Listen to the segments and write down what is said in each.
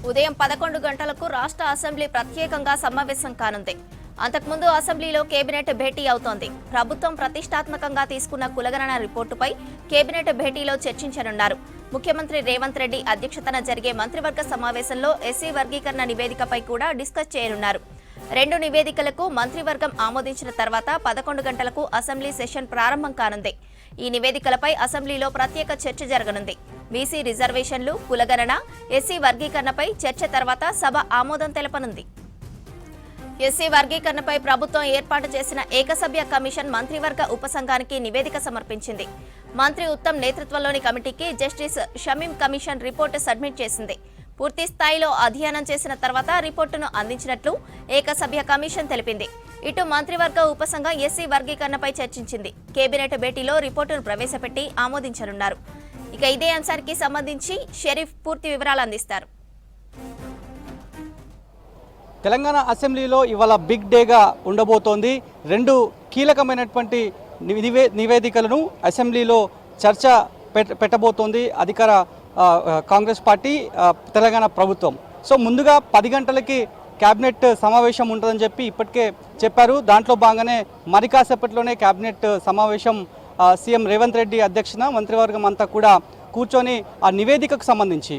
ఉదయం 11 గంటలకు రాష్ట్ర అసెంబ్లీ ప్రత్యేకంగా సమావేశం కానుంది. అంతకుముందు అసెంబ్లీలో కేబినెట్ భేటీ అవుతోంది. ప్రభుత్వం ప్రతిష్టాత్మకంగా తీసుకున్న కులగణన రిపోర్టుపై కేబినెట్ భేటీలో చర్చించనున్నారు. ముఖ్యమంత్రి రేవంత్ రెడ్డి అధ్యక్షతన జరిగే మంత్రివర్గ సమావేశంలో ఎస్సీ వర్గీకరణ నివేదికపై కూడా డిస్కస్ చేయనున్నారు. రెండు నివేదికలకు మంత్రివర్గం ఆమోదించిన తర్వాత 11 గంటలకు అసెంబ్లీ సెషన్ ప్రారంభం కానుంది. ఈ నివేదికలపై అసెంబ్లీలో ప్రత్యేక చర్చ జరగనుంది. బీసీ రిజర్వేషన్లు, కులగణన, ఎస్సీ వర్గీకరణపై చర్చ తర్వాత సభ ఆమోదం తెలపనుంది. ఎస్సీ వర్గీకరణపై ప్రభుత్వం ఏర్పాటు చేసిన ఏకసభ్య కమిషన్ మంత్రివర్గ ఉపసంఘానికి నివేదిక సమర్పించింది. మంత్రి ఉత్తమ్ నేతృత్వంలోని కమిటీకి justice Shamim commission report submit చేసింది. పూర్తి స్థాయిలో అధ్యయనం చేసిన తర్వాత రిపోర్టును అందించినట్లు ఏకసభ్య కమిషన్ తెలిపింది. ఇటు మంత్రివర్గ ఉపసంఘం ఎస్సీ వర్గీకరణపై చర్చించింది. కేబినెట్ భేటీలో రిపోర్టును ప్రవేశపెట్టి ఆమోదించనున్నారు. ఇక ఇదే అంశానికి సంబంధించి షరీఫ్ పూర్తి వివరాలు అందిస్తారు. తెలంగాణ అసెంబ్లీలో ఇవాళ బిగ్ డేగా ఉండబోతోంది. రెండు కీలకమైనటువంటి నివేదికలను అసెంబ్లీలో చర్చ పెట్టబోతోంది అధికార కాంగ్రెస్ పార్టీ, తెలంగాణ ప్రభుత్వం. సో ముందుగా 10 గంటలకి క్యాబినెట్ సమావేశం ఉంటుందని చెప్పి ఇప్పటికే చెప్పారు. దాంట్లో భాగంగానే మరి కాసేపట్లోనే క్యాబినెట్ సమావేశం సీఎం రేవంత్ రెడ్డి అధ్యక్షన మంత్రివర్గం అంతా కూడా కూర్చొని ఆ నివేదికకు సంబంధించి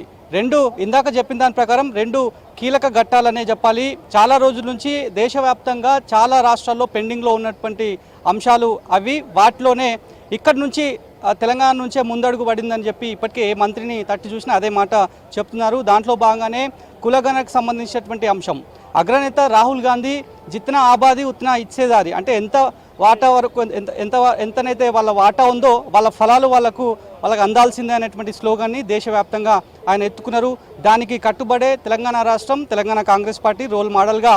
ఇందాక చెప్పిన దాని ప్రకారం రెండు కీలక ఘట్టాలనే చెప్పాలి. చాలా రోజుల నుంచి దేశవ్యాప్తంగా చాలా రాష్ట్రాల్లో పెండింగ్లో ఉన్నటువంటి అంశాలు అవి. వాటిలోనే ఇక్కడి నుంచి తెలంగాణ నుంచే ముందడుగు పడిందని చెప్పి ఇప్పటికే ఏ మంత్రిని తట్టి చూసినా అదే మాట చెప్తున్నారు. దాంట్లో భాగంగానే కులగణకు సంబంధించినటువంటి అంశం. అగ్రనేత రాహుల్ గాంధీ జిత్నా ఆబాది ఉత్నా ఇచ్చేదారి, అంటే ఎంత వాటా వరకు ఎంతనైతే వాళ్ళ వాటా ఉందో వాళ్ళ ఫలాలు వాళ్ళకు అందాల్సిందే అనేటువంటి స్లోగన్ని దేశవ్యాప్తంగా ఆయన ఎత్తుకున్నారు. దానికి కట్టుబడే తెలంగాణ రాష్ట్రం, తెలంగాణ కాంగ్రెస్ పార్టీ రోల్ మోడల్గా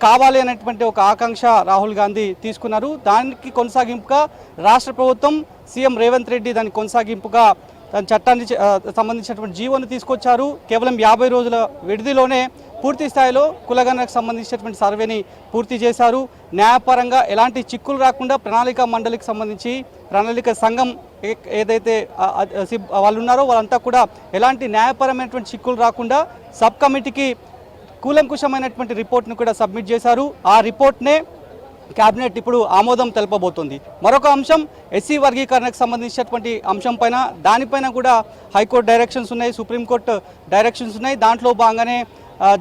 కావాలి అనేటువంటి ఒక ఆకాంక్ష రాహుల్ గాంధీ తీసుకున్నారు. దానికి కొనసాగింపుగా రాష్ట్ర ప్రభుత్వం, సీఎం రేవంత్ రెడ్డి దానికి కొనసాగింపుగా దాని చట్టానికి సంబంధించినటువంటి జీవోను తీసుకొచ్చారు. కేవలం 50 రోజుల విడిదిలోనే పూర్తి స్థాయిలో కులగణనకు సంబంధించినటువంటి సర్వేని పూర్తి చేశారు. న్యాయపరంగా ఎలాంటి చిక్కులు రాకుండా ప్రణాళిక మండలికి సంబంధించి ప్రణాళిక సంఘం ఏదైతే వాళ్ళు ఉన్నారో వాళ్ళంతా కూడా ఎలాంటి న్యాయపరమైనటువంటి చిక్కులు రాకుండా సబ్ కమిటీకి కూలంకుషమైనటువంటి రిపోర్ట్ను కూడా సబ్మిట్ చేశారు. ఆ రిపోర్ట్నే క్యాబినెట్ ఇప్పుడు ఆమోదం తెలపబోతుంది. మరొక అంశం ఎస్సీ వర్గీకరణకు సంబంధించినటువంటి అంశం పైన, దానిపైన కూడా హైకోర్టు డైరెక్షన్స్ ఉన్నాయి, సుప్రీంకోర్టు డైరెక్షన్స్ ఉన్నాయి. దాంట్లో భాగంగానే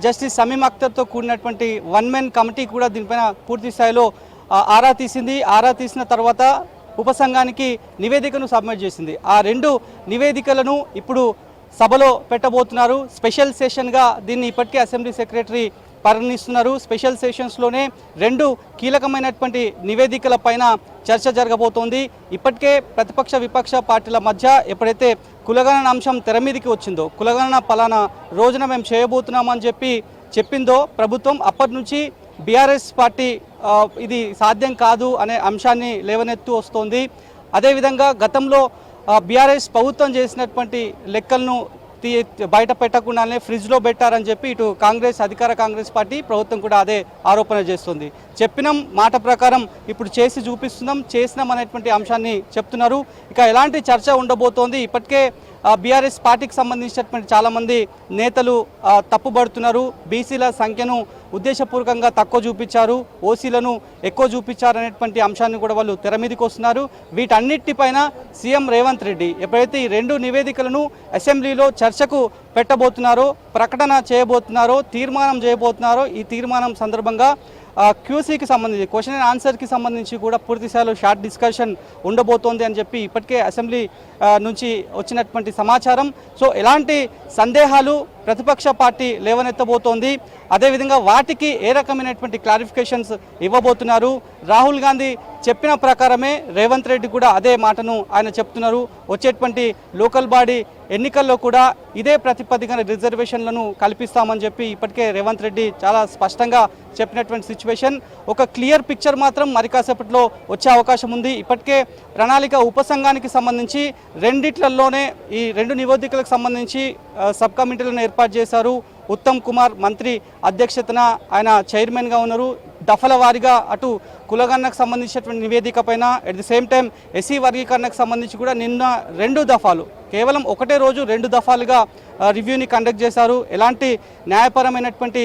జస్టిస్ షమీం అఖ్తర్తో కూడినటువంటి 1 మెన్ కమిటీ కూడా దీనిపైన పూర్తి స్థాయిలో ఆరా తీసింది. ఆరా తీసిన తర్వాత ఉపసంఘానికి నివేదికను సబ్మిట్ చేసింది. ఆ రెండు నివేదికలను ఇప్పుడు సభలో పెట్టబోతున్నారు. స్పెషల్ సెషన్గా దీన్ని ఇప్పటికే అసెంబ్లీ సెక్రటరీ పరిగణిస్తున్నారు. స్పెషల్ సెషన్స్లోనే రెండు కీలకమైనటువంటి నివేదికల పైన చర్చ జరగబోతోంది. ఇప్పటికే ప్రతిపక్ష విపక్ష పార్టీల మధ్య ఎప్పుడైతే కులగణన అంశం తెర మీదకి వచ్చిందో, కులగణన పలానా రోజున మేము చేయబోతున్నామని చెప్పిందో ప్రభుత్వం, అప్పటి నుంచి బీఆర్ఎస్ పార్టీ ఇది సాధ్యం కాదు అనే అంశాన్ని లేవనెత్తు వస్తోంది. అదేవిధంగా గతంలో బీఆర్ఎస్ ప్రభుత్వం చేసినటువంటి లెక్కలను బయట పెట్టకుండానే ఫ్రిడ్జ్లో పెట్టారని చెప్పి ఇటు అధికార కాంగ్రెస్ పార్టీ ప్రభుత్వం కూడా అదే ఆరోపణ చేస్తుంది. చెప్పినాం, మాట ప్రకారం ఇప్పుడు చేసి చూపిస్తున్నాం, చేసినాం అనేటువంటి అంశాన్ని చెప్తున్నారు. ఇక ఎలాంటి చర్చ ఉండబోతోంది? ఇప్పటికే బీఆర్ఎస్ పార్టీకి సంబంధించినటువంటి చాలామంది నేతలు తప్పుబడుతున్నారు. బీసీల సంఖ్యను ఉద్దేశపూర్వకంగా తక్కువ చూపించారు, ఓసీలను ఎక్కువ చూపించారు అనేటువంటి అంశాన్ని కూడా వాళ్ళు తెర మీదకి వస్తున్నారు. వీటన్నిటిపైన సీఎం రేవంత్ రెడ్డి ఎప్పుడైతే ఈ రెండు నివేదికలను అసెంబ్లీలో చర్చకు పెట్టబోతున్నారో, ప్రకటన చేయబోతున్నారో, తీర్మానం చేయబోతున్నారో, ఈ తీర్మానం సందర్భంగా క్యూసీకి సంబంధించి క్వశ్చన్ అండ్ ఆన్సర్కి సంబంధించి కూడా పూర్తి స్థాయిలో షార్ట్ డిస్కషన్ ఉండబోతోంది అని చెప్పి ఇప్పటికే అసెంబ్లీ నుంచి వచ్చినటువంటి సమాచారం. సో ఎలాంటి సందేహాలు ప్రతిపక్ష పార్టీ లేవనెత్తబోతోంది, అదేవిధంగా వాటికి ఏ రకమైనటువంటి క్లారిఫికేషన్స్ ఇవ్వబోతున్నారు. రాహుల్ గాంధీ చెప్పిన ప్రకారమే రేవంత్ రెడ్డి కూడా అదే మాటను ఆయన చెప్తున్నారు. వచ్చేటువంటి లోకల్ బాడీ ఎన్నికల్లో కూడా ఇదే ప్రతిపాదికన రిజర్వేషన్లను కల్పిస్తామని చెప్పి ఇప్పటికే రేవంత్ రెడ్డి చాలా స్పష్టంగా చెప్పినటువంటి సిచ్యువేషన్. ఒక క్లియర్ పిక్చర్ మాత్రం మరి కాసేపట్లో వచ్చే అవకాశం ఉంది. ఇప్పటికే ప్రణాళిక ఉపసంఘానికి సంబంధించి రెండిట్లలోనే ఈ రెండు నివేదికలకు సంబంధించి సబ్ కమిటీలను ఏర్పాటు చేశారు. ఉత్తమ్ కుమార్ మంత్రి అధ్యక్షతన ఆయన చైర్మన్గా ఉన్నారు. దఫల వారీగా అటు కులగణనకు సంబంధించినటువంటి నివేదిక పైన at the same time SC వర్గీకరణకు సంబంధించి కూడా నిన్న 2 దఫాలు కేవలం ఒకటే రోజు 2 దఫాలుగా రివ్యూని కండక్ట్ చేశారు. ఎలాంటి న్యాయపరమైనటువంటి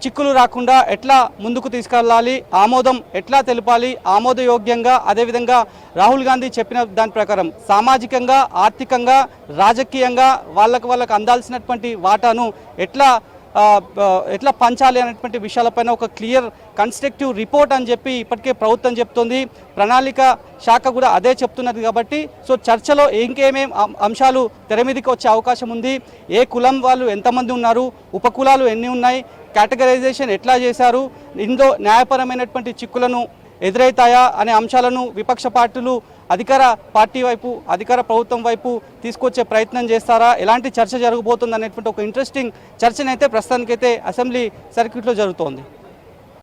చిక్కులు రాకుండా ఎట్లా ముందుకు తీసుకెళ్ళాలి, ఆమోదం ఎట్లా తెలపాలి, ఆమోదయోగ్యంగా అదేవిధంగా రాహుల్ గాంధీ చెప్పిన దాని ప్రకారం సామాజికంగా, ఆర్థికంగా, రాజకీయంగా వాళ్ళకు అందాల్సినటువంటి వాటాను ఎట్లా పంచాలి అనేటువంటి విషయాలపైన ఒక క్లియర్ కన్స్ట్రక్టివ్ రిపోర్ట్ అని చెప్పి ఇప్పటికే ప్రభుత్వం చెప్తోంది. ప్రణాళిక శాఖ కూడా అదే చెప్తున్నది. కాబట్టి సో చర్చలో ఇంకేమేం అంశాలు తెర మీదకి వచ్చే అవకాశం ఉంది, ఏ కులం వాళ్ళు ఎంతమంది ఉన్నారు, ఉపకులాలు ఎన్ని ఉన్నాయి, కేటగరైజేషన్ ఎట్లా చేశారు, ఇందులో న్యాయపరమైనటువంటి చిక్కులను ఎదురవుతాయా అనే అంశాలను విపక్ష పార్టీలు అధికార పార్టీ వైపు, అధికార ప్రభుత్వం వైపు తీసుకొచ్చే ప్రయత్నం చేస్తారా, ఎలాంటి చర్చ జరగబోతుంది అనేటువంటి ఒక ఇంట్రెస్టింగ్ చర్చనైతే ప్రస్తుతానికైతే అసెంబ్లీ సర్క్యూట్లో జరుగుతోంది.